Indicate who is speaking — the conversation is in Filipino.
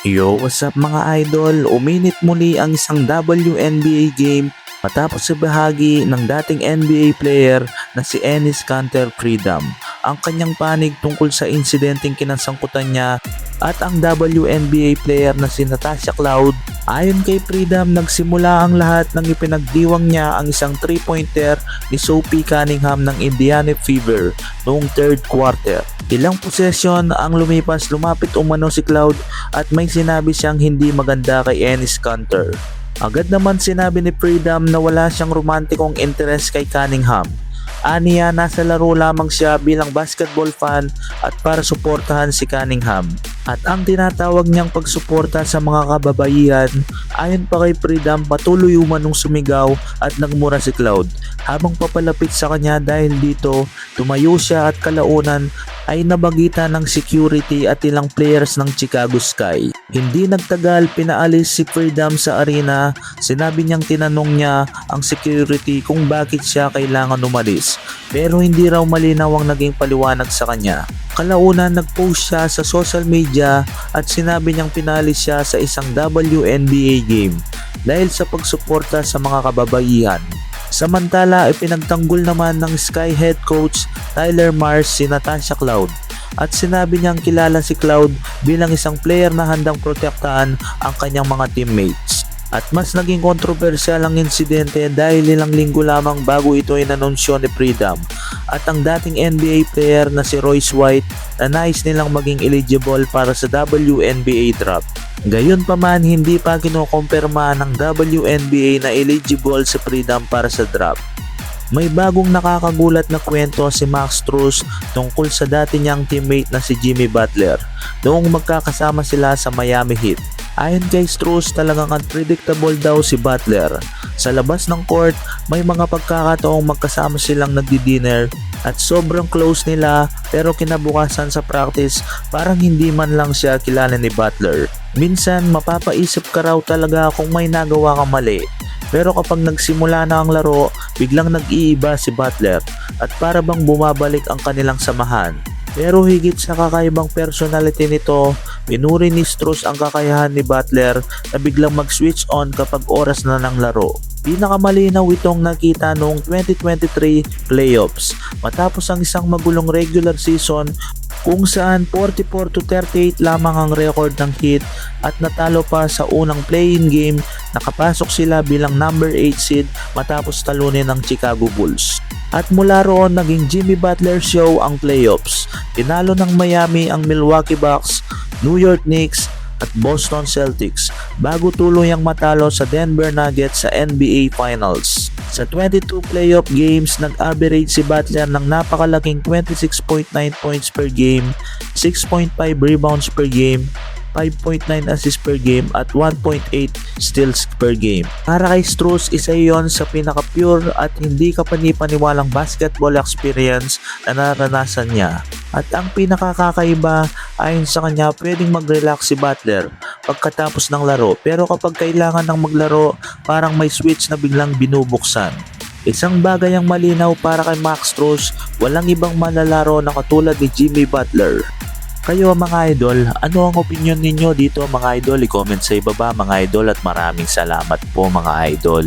Speaker 1: Yo, what's up mga idol? Uminit muli ang isang WNBA game matapos sa bahagi ng dating NBA player na si Enes Kanter Freedom. Ang kanyang panig tungkol sa insidenteng kinasangkutan niya at ang WNBA player na si Natasha Cloud. Ayon kay Freedom, nagsimula ang lahat ng ipinagdiwang niya ang isang 3-pointer ni Sophie Cunningham ng Indiana Fever noong third quarter. Ilang possession ang lumipas, lumapit umano si Cloud at may sinabi siyang hindi maganda kay Enes Kanter. Agad naman sinabi ni Freedom na wala siyang romantikong interest kay Cunningham. Aniya, nasa laro lamang siya bilang basketball fan at para suportahan si Cunningham. At ang tinatawag niyang pagsuporta sa mga kababaihan, ayon pa kay Freedom, patuloy umanong sumigaw at nagmura si Cloud. Habang papalapit sa kanya dahil dito, tumayo siya at kalaunan ay nabagitan ng security at ilang players ng Chicago Sky. Hindi nagtagal, pinaalis si Freedom sa arena. Sinabi niyang tinanong niya ang security kung bakit siya kailangan umalis, pero hindi raw malinaw ang naging paliwanag sa kanya. Kalaunan, nag-post siya sa social media at sinabi niyang pinalis siya sa isang WNBA game dahil sa pagsuporta sa mga kababaihan. Samantala, ipinagtanggol naman ng Sky head coach Tyler Mars si Natasha Cloud at sinabi niyang kilala si Cloud bilang isang player na handang protektahan ang kanyang mga teammates. At mas naging kontrobersyal ang insidente dahil ilang linggo lamang bago ito inanunsyo ni Freedom at ang dating NBA player na si Royce White na nais nilang maging eligible para sa WNBA draft. Gayunpaman, hindi pa kinukumpirma ng WNBA na eligible si Freedom para sa draft. May bagong nakakagulat na kwento si Max Strus tungkol sa dati niyang teammate na si Jimmy Butler noong magkakasama sila sa Miami Heat. Ayon kay Strus, talagang unpredictable daw si Butler. Sa labas ng court, may mga pagkakataong magkasama silang nagdi-dinner at sobrang close nila, pero kinabukasan sa practice parang hindi man lang siya kilala ni Butler. Minsan mapapaisip ka raw talaga kung may nagawa kang mali. Pero kapag nagsimula na ang laro, biglang nag-iiba si Butler at para bang bumabalik ang kanilang samahan. Pero higit sa kakaibang personality nito, pinuri ni Strus ang kakayahan ni Butler na biglang mag-switch on kapag oras na ng laro. Pinakamalinaw itong nakita noong 2023 playoffs matapos ang isang magulong regular season kung saan 44-38 lamang ang record ng Heat at natalo pa sa unang play-in game. Nakapasok sila bilang number 8 seed matapos talunin ng Chicago Bulls. At mula roon, naging Jimmy Butler show ang playoffs. Tinalo ng Miami ang Milwaukee Bucks, New York Knicks at Boston Celtics bago tuluyang matalo sa Denver Nuggets sa NBA Finals. Sa 22 playoff games, nag-average si Butler ng napakalaking 26.9 points per game, 6.5 rebounds per game, 5.9 assists per game at 1.8 steals per game. Para kay Strus, isa yon sa pinaka-pure at hindi kapanipaniwalang basketball experience na naranasan niya. At ang pinakakakaiba, ayon sa kanya, pwedeng mag-relax si Butler pagkatapos ng laro, pero kapag kailangan ng maglaro, parang may switch na biglang binubuksan. Isang bagay ang malinaw para kay Max Strus, walang ibang manlalaro na katulad ni Jimmy Butler. Kayo mga idol, ano ang opinion ninyo dito mga idol? I-comment sa ibaba mga idol at maraming salamat po mga idol.